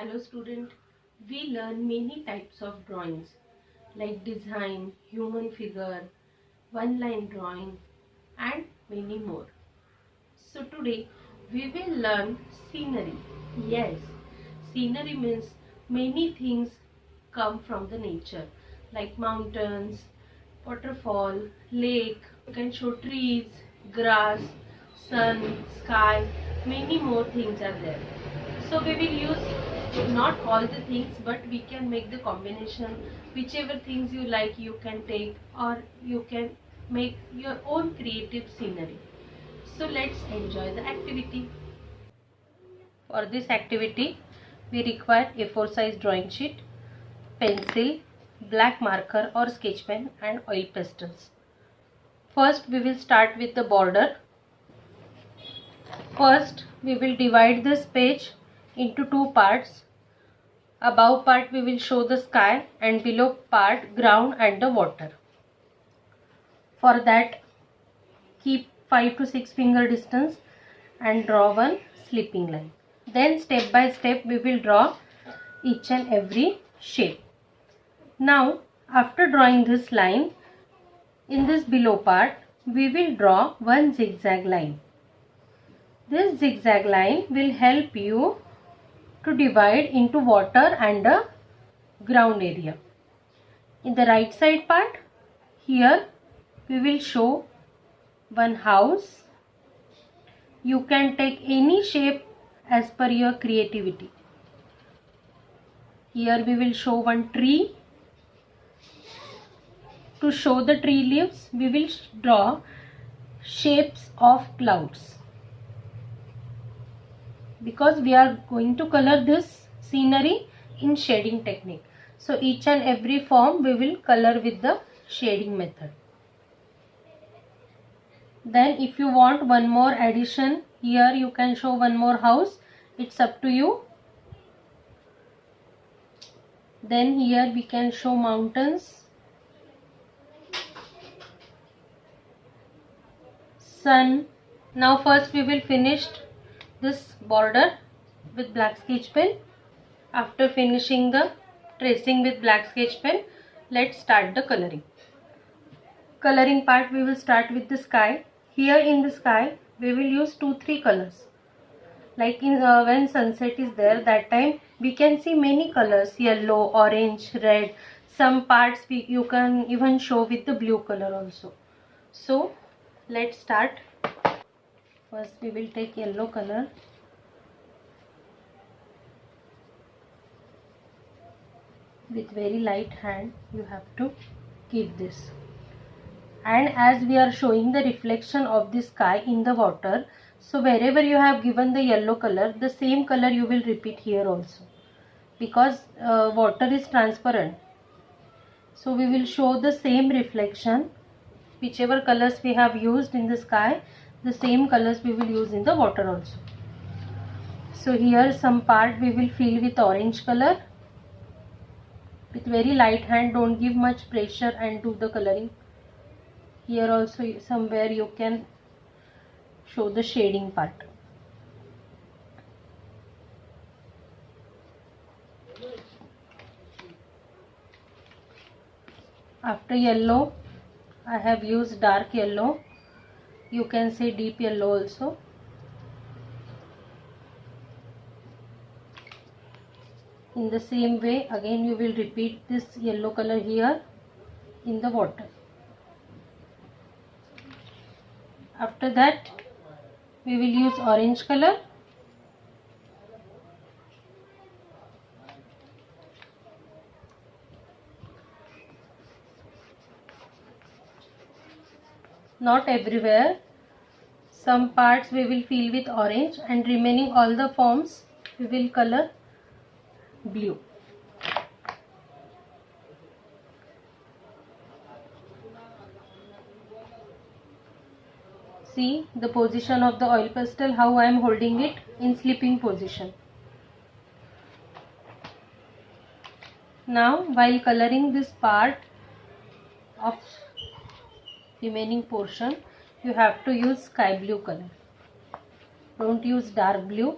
Hello student, we learn many types of drawings like design, human figure, one line drawing and many more. So today we will learn scenery. Yes, scenery means many things come from the nature like mountains, waterfall, lake. You can show trees, grass, sun, sky, many more things are there. So we will use not all the things, but we can make the combination. Whichever things you like you can take, or you can make your own creative scenery. So let's enjoy the activity. For this activity we require A4 size drawing sheet, pencil, black marker or sketch pen and oil pastels. First we will start with the border. First we will divide this page into two parts. Above part we will show the sky and below part ground and the water. For that keep 5 to 6 finger distance and draw one slipping line. Then step by step we will draw each and every shape. Now after drawing this line, in this below part we will draw one zigzag line. This zigzag line will help you to divide into water and a ground area. In the right side part, here we will show one house. You can take any shape as per your creativity. Here we will show one tree. To show the tree leaves, we will draw shapes of clouds. Because we are going to color this scenery in shading technique. So each and every form we will color with the shading method. Then if you want one more addition, here you can show one more house. It's up to you. Then here we can show mountains, sun. Now first we will finish this border with black sketch pen. After finishing the tracing with black sketch pen, let's start the coloring. Coloring part we will start with the sky. Here in the sky we will use 2-3 colors. Like in when sunset is there, that time we can see many colors: yellow, orange, red. Some parts you can even show with the blue color also. So let's start. First we will take yellow color. With very light hand you have to keep this. And as we are showing the reflection of the sky in the water, so wherever you have given the yellow color, the same color you will repeat here also. Because water is transparent. So we will show the same reflection. Whichever colors we have used in the sky, the same colors we will use in the water also. So here some part we will fill with orange color. With very light hand, don't give much pressure and do the coloring. Here also somewhere you can show the shading part. After yellow, I have used dark yellow. You can say deep yellow also. In the same way, again you will repeat this yellow color here in the water. After that, we will use orange color. Not everywhere. Some parts we will fill with orange and remaining all the forms we will color blue. See the position of the oil pastel, how I am holding it in slipping position. Now while coloring this part of remaining portion, you have to use sky blue color. Don't use dark blue.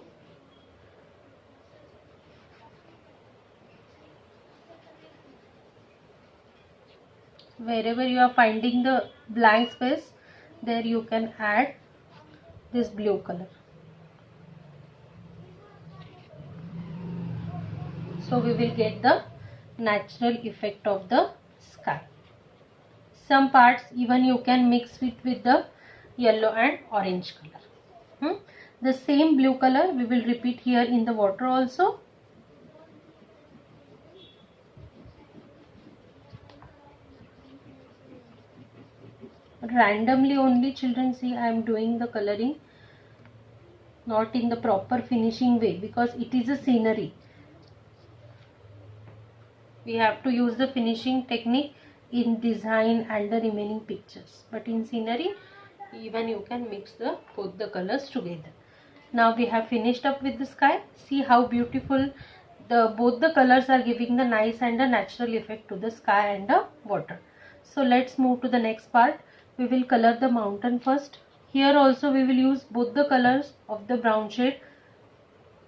Wherever you are finding the blank space, there you can add this blue color. So we will get the natural effect of the sky. Some parts even you can mix it with the yellow and orange color. The same blue color we will repeat here in the water also. Randomly only, children, see I am doing the coloring, not in the proper finishing way, because it is a scenery. We have to use the finishing technique in design and the remaining pictures, but in scenery even you can mix both the colors together. Now we have finished up with the sky. See how beautiful both the colors are giving the nice and the natural effect to the sky and the water. So let's move to the next part. We will color the mountain first. Here also we will use both the colors of the brown shade,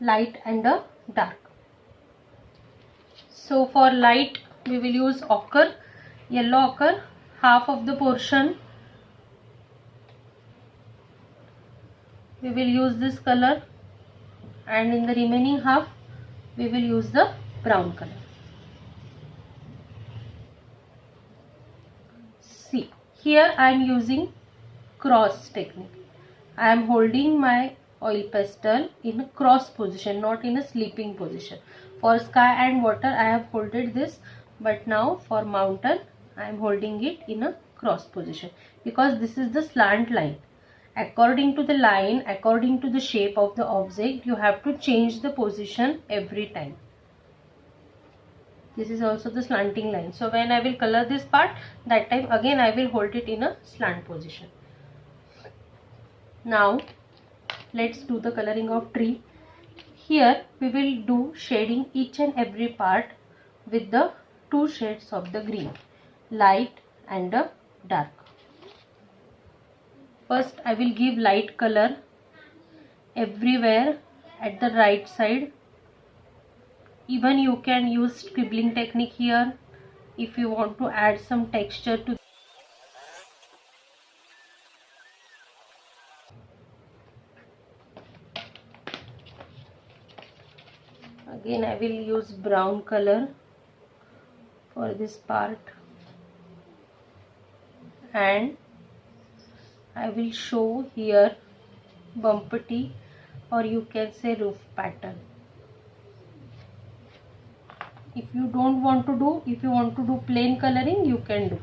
light and the dark. So for light we will use ochre, yellow ochre, half of the portion we will use this color, and in the remaining half we will use the brown color. See, here I am using cross technique. I am holding my oil pastel in a cross position, not in a sleeping position. For sky and water I have holded this, but now for mountain I am holding it in a cross position, because this is the slant line. According to the line, according to the shape of the object, you have to change the position every time. This is also the slanting line. So when I will color this part, that time again I will hold it in a slant position. Now let's do the coloring of tree. Here we will do shading each and every part with the two shades of the green, light and the dark. First I will give light color everywhere at the right side. Even you can use scribbling technique here if you want to add some texture to. Again I will use brown color for this part, and I will show here bumpety, or you can say roof pattern. If you don't want to do, if you want to do plain coloring, you can do.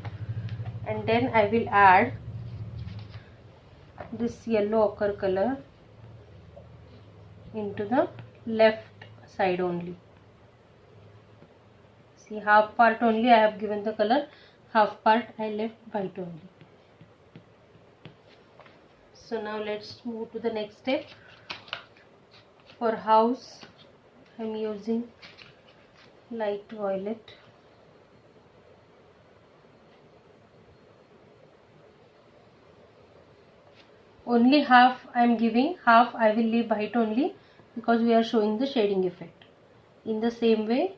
And then I will add this yellow ochre color into the left side only. See, half part only I have given the color, half part I left white only. So now let's move to the next step. For house I am using light violet. Only half I am giving, half I will leave white only, because we are showing the shading effect. In the same way,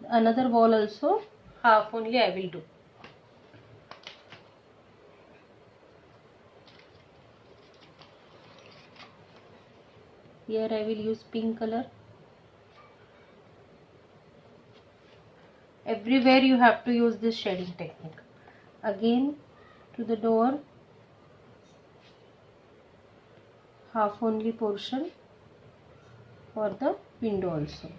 another wall also half only I will do. Here I will use pink color. Everywhere you have to use this shading technique. Again to the door, half only portion for the window also.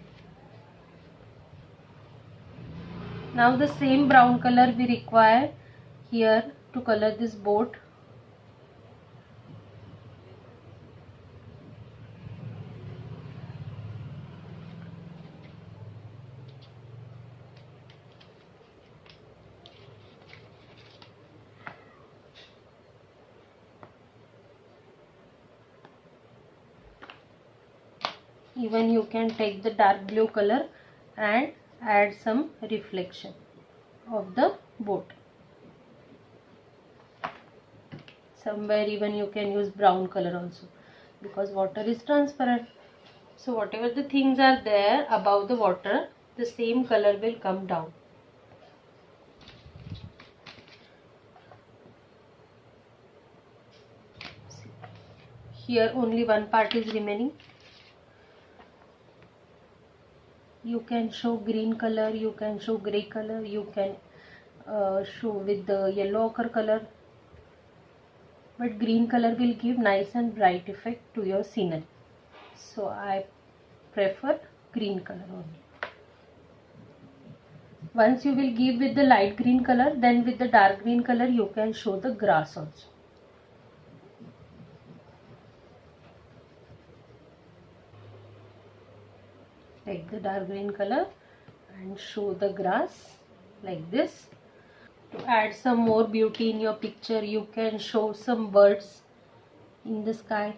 Now the same brown color we require here to color this boat. Even you can take the dark blue color and add some reflection of the boat. Somewhere even you can use brown color also, because water is transparent. So whatever the things are there above the water, the same color will come down. Here only one part is remaining. You can show green color, you can show grey color, you can show with the yellow ochre color, but green color will give nice and bright effect to your scenery. So I prefer green color only. Once you will give with the light green color, then with the dark green color you can show the grass also. Take the dark green color and show the grass like this. To add some more beauty in your picture, you can show some birds in the sky.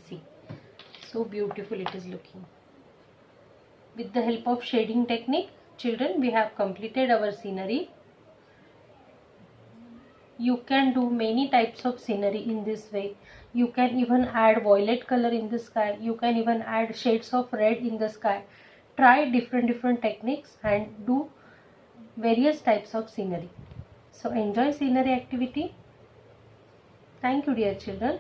See, so beautiful it is looking. With the help of shading technique, children, we have completed our scenery. You can do many types of scenery in this way. You can even add violet color in the sky. You can even add shades of red in the sky. Try different techniques and do various types of scenery. So enjoy scenery activity. Thank you, dear children.